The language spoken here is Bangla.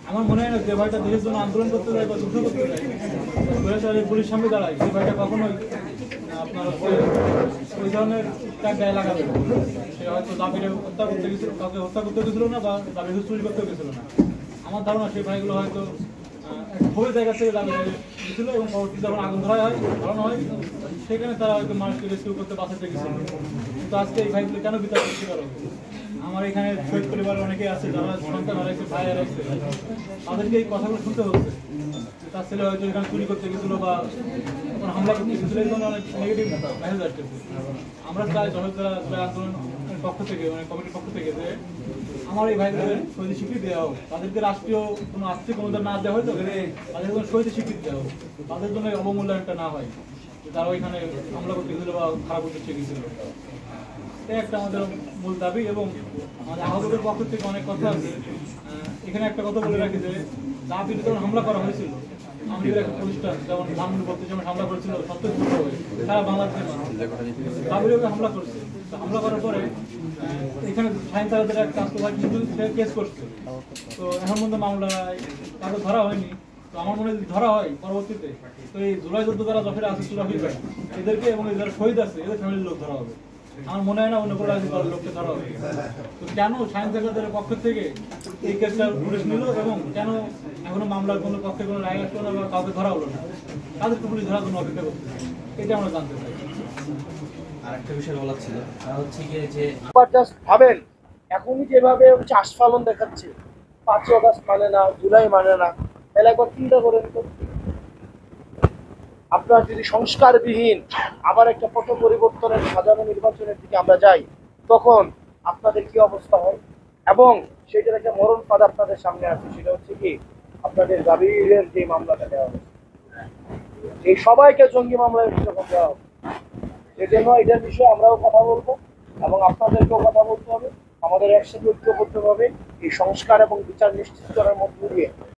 আমার মনে হয় না যে ভাইটা দেশের জন্য আন্দোলন করতে যায় বা যুদ্ধ করতে যায় বৈরাশালী পুলিশ সামনে দাঁড়ায় সেই ভাইটা কখনোই আপনার ওই ধরনের তার গায়ে লাগাবে না। সে হয়তো দাবিরে হত্যা করতে গেছিল, কাউকে হত্যা করতে গেছিল না বা দাবি চুরি করতে গেছিল না। আমার ধারণা সেই ভাইগুলো হয়তো খুবই জায়গা থেকে দাবি গেছিল এবং পরবর্তীতে যখন আগুন ধরানো হয় সেখানে তারা হয়তো মানুষকে রেস্কিউ করতে বাঁচাতে গেছিল। কিন্তু আজকে এই ভাইগুলো কেন বিতাড়িত শিকার হবে? আমার এখানে শহীদ পরিবারের অনেকেই আছে যারা সন্তান হারাইছে, ভাই হারাইছে, তাদেরকে এই কথাগুলো শুনতে হচ্ছে। তার ছেলে হয়তো এখানে চুরি করতে গেছিল বা হামলা করতে গেছিল, এই জন্য অনেক নেগেটিভ মেসেজ আসতেছে। আমরা চাই জনতারা আন্দোলন পক্ষ থেকে মানে কমিটির পক্ষ থেকে যে আমার এই ভাইদের শহীদ স্বীকৃতি দেওয়া হোক, তাদেরকে রাষ্ট্রীয় কোনো আর্থিক অনুদান না দেওয়া হয় তো তাদের কোনো শহীদ স্বীকৃতি দেওয়া হোক, তাদের জন্য অবমূল্যায়নটা না হয় যে তারা ওইখানে হামলা করতে গেছিল বা খারাপ করতে গেছিল। একটা আমাদের মূল দাবি এবং আমাদের আহতদের পক্ষ থেকে অনেক কথা আছে। এখানে একটা কথা বলে রাখি যে দাবিতে যখন হামলা করা হয়েছিল আমাদের একটা প্রতিষ্ঠান যেমন ধানমন্ডি যেমন হামলা করেছিল সত্যযুক্ত হয়ে সারা বাংলাদেশের দাবির হামলা করছে। হামলা করার পরে এখানে সাইন তাদের এক কাস্টমার কিন্তু সে কেস করছে। তো এখন পর্যন্ত মামলায় কারো ধরা হয়নি। তো আমার মনে হয় ধরা হয় পরবর্তীতে তো এই জুলাই যুদ্ধ যারা যখন আছে সুরাফি ভাই এদেরকে এবং যারা শহীদ আছে এদের ফ্যামিলির লোক ধরা হবে। আমার মনে হয় না অন্য কোনো রাজনীতি লোককে ধরা হবে। তো কেন সায়েন্স একাডেমির পক্ষ থেকে এই কেসটা পুলিশ নিল এবং কেন এখনো মামলার কোনো পক্ষে কোনো রায় আসলো না বা কাউকে ধরা হলো না, তাদেরকে পুলিশ ধরার জন্য অপেক্ষা করতে এটা আমরা জানতে চাই। আরেকটা বিষয় বলার ছিল তা হচ্ছে গিয়ে যে জাস্ট ভাবেন এখনই যেভাবে চাষ পালন দেখাচ্ছে, 5 আগস্ট মানে না, জুলাই মানে না, তাহলে একবার চিন্তা করেন তো আপনার যদি সংস্কারবিহীন আবার একটা পট পরিবর্তনের সাজানো নির্বাচনের দিকে আমরা যাই তখন আপনাদের কি অবস্থা হয়। এবং সেটার একটা মরণ ফাঁদ আপনাদের সামনে আছে, সেটা হচ্ছে কি আপনাদের জাবিরের যে মামলাটা দেওয়া হয়েছে এই সবাইকে জঙ্গি মামলায় যখন দেওয়া হবে সেজন্য এটার বিষয়ে আমরাও কথা বলবো এবং আপনাদেরকেও কথা বলতে হবে। আমাদের একসাথে ঐক্যবদ্ধভাবে এই সংস্কার এবং বিচার নিশ্চিত করার মধ্য দিয়ে